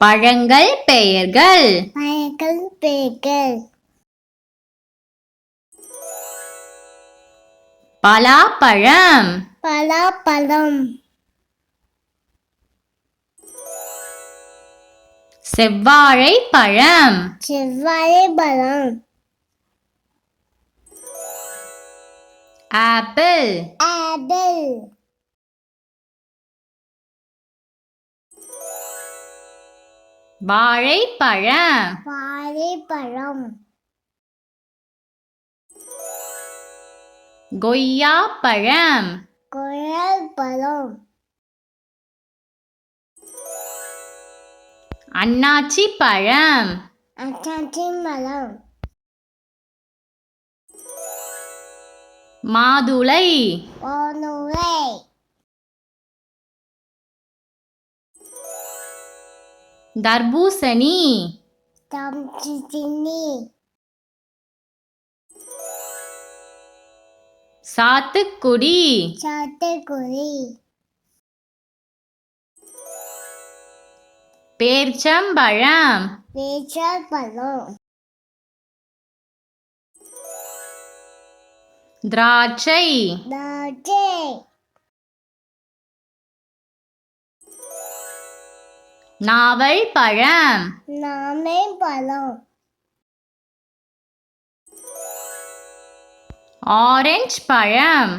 பழங்கள் பெயர்கள் பலாப்பழம் செவ்வாழைப்பழம் ஆப்பிள் வாழைப்பழம் கொய்யாப்பழம் அன்னாச்சி பழம் மாதுளை தர்பூசணி சாத்துக்குடி பேர்ச்சம்பழம் திராட்சை நாவல் பழம் ஆரஞ்சு பழம்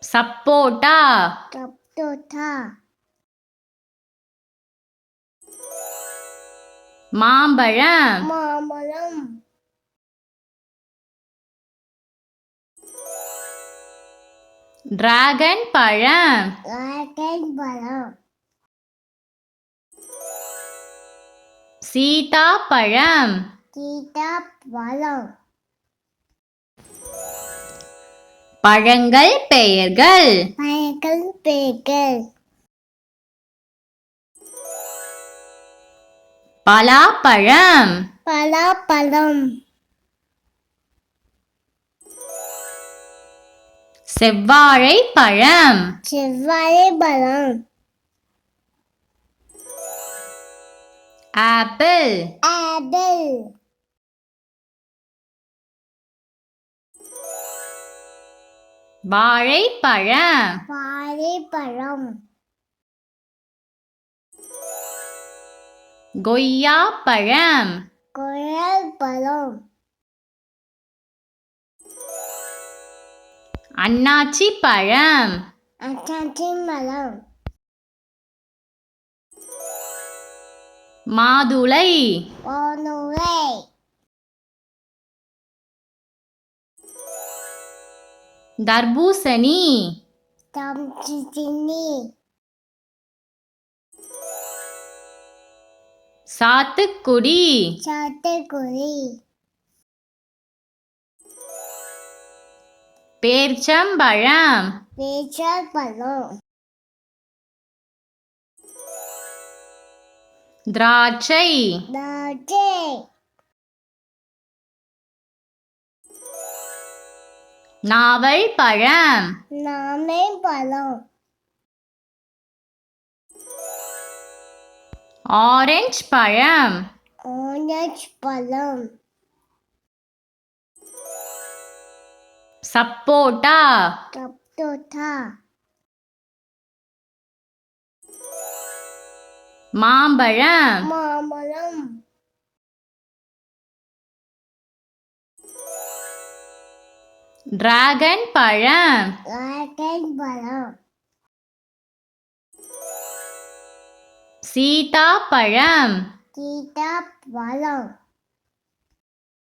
சப்போட்டா மாம்பழம் டிராகன் பழம் சீதாப்பழம் பழங்கள் பெயர்கள் பலாப்பழம் செவ்வாழைப்பழம் ஆப்பிள் வாழைப்பழம் கொய்யாப்பழம் அன்னாச்சி பழம் மாதுளை தர்பூசணி சாத்துக்குடி பேர்ச்சம்பழம் திராட்சை நாவல் பழம் ஆரஞ்சு பழம் சப்போட்டா மாம்பழம் டிராகன் பழம் சீதாப்பழம்